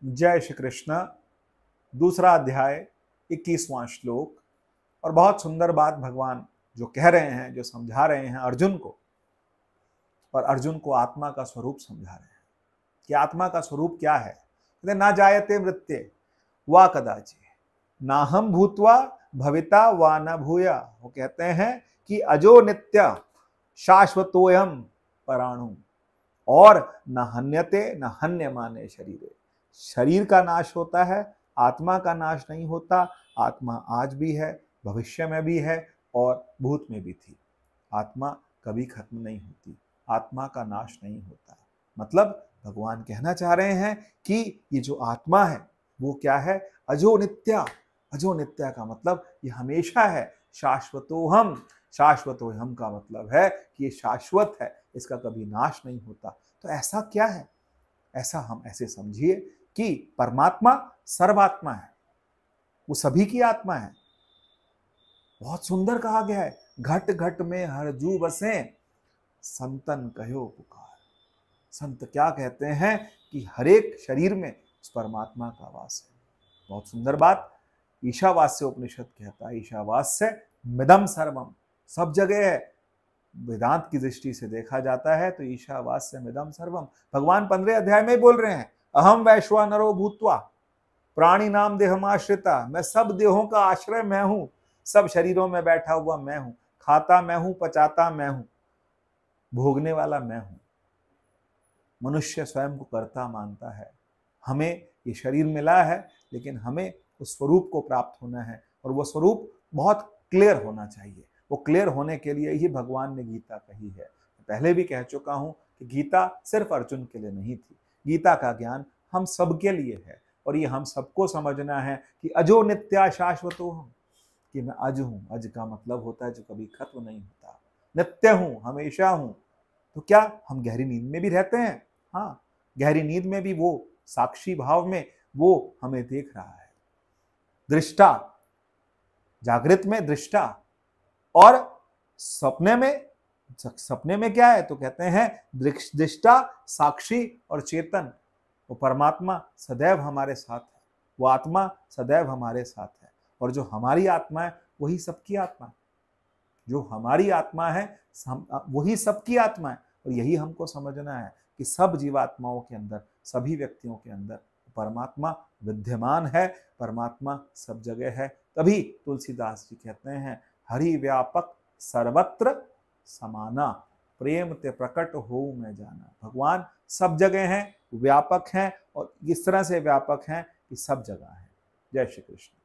जय श्री कृष्ण। दूसरा अध्याय 21वां श्लोक। और बहुत सुंदर बात भगवान जो कह रहे हैं, जो समझा रहे हैं अर्जुन को, और अर्जुन को आत्मा का स्वरूप समझा रहे हैं कि आत्मा का स्वरूप क्या है। ना जायते मृत्ये वा कदाचित् नाहम भूत्वा भविता वा न भूया। वो कहते हैं कि अजो नित्य शाश्वतोयम पराणु और न हन्यते न हन्यमाने शरीरे। शरीर का नाश होता है, आत्मा का नाश नहीं होता। आत्मा आज भी है, भविष्य में भी है और भूत में भी थी। आत्मा कभी खत्म नहीं होती, आत्मा का नाश नहीं होता। मतलब भगवान कहना चाह रहे हैं कि ये जो आत्मा है वो क्या है? अजो नित्या। अजो नित्या का मतलब ये हमेशा है। शाश्वतोहम, शाश्वतोहम का मतलब है कि ये शाश्वत है, इसका कभी नाश नहीं होता। तो ऐसा क्या है? ऐसा हम ऐसे समझिए कि परमात्मा सर्वात्मा है, वो सभी की आत्मा है। बहुत सुंदर कहा गया है, घट घट में हर जू बसे संतन कहो पुकार। संत क्या कहते हैं कि हर एक शरीर में उस परमात्मा का वास है। बहुत सुंदर बात ईशावास्य उपनिषद कहता है, ईशावास्य मिदम सर्वम, सब जगह है। वेदांत की दृष्टि से देखा जाता है तो ईशावास्य मिदम सर्वम। भगवान 15 अध्याय में बोल रहे हैं, अहम वैश्वानरो भूत्वा प्राणी नाम देहमाश्रिता। मैं सब देहों का आश्रय मैं हूं, सब शरीरों में बैठा हुआ मैं हूं, खाता मैं हूं, पचाता मैं हूं, भोगने वाला मैं हूं। मनुष्य स्वयं को कर्ता मानता है। हमें ये शरीर मिला है, लेकिन हमें उस स्वरूप को प्राप्त होना है, और वो स्वरूप बहुत क्लियर होना चाहिए। वो क्लियर होने के लिए ही भगवान ने गीता कही है। पहले भी कह चुका हूं कि गीता सिर्फ अर्जुन के लिए नहीं थी, गीता का ज्ञान हम सबके लिए है। और ये हम सबको समझना है कि अजो नित्या शाश्वतो हम, कि मैं अज हूं। अज का मतलब होता है जो कभी खत्म नहीं होता, नित्य हूं, हमेशा हूं। तो क्या हम गहरी नींद में भी रहते हैं? हाँ, गहरी नींद में भी वो साक्षी भाव में वो हमें देख रहा है। दृष्टा, जागृत में दृष्टा, और सपने में, सपने में क्या है? तो कहते हैं दृष्टा, साक्षी और चेतन। वो परमात्मा सदैव हमारे साथ है, वो आत्मा सदैव हमारे साथ है। और जो हमारी आत्मा है वही सबकी आत्मा है। जो हमारी आत्मा है वही सबकी आत्मा है। और यही हमको समझना है कि सब जीवात्माओं के अंदर, सभी व्यक्तियों के अंदर परमात्मा विद्यमान है, परमात्मा सब जगह है। तभी तुलसीदास जी कहते हैं, हरि व्यापक सर्वत्र समाना, प्रेम ते प्रकट हो मैं जाना। भगवान सब जगह हैं, व्यापक हैं, और इस तरह से व्यापक हैं कि सब जगह हैं। जय श्री कृष्ण।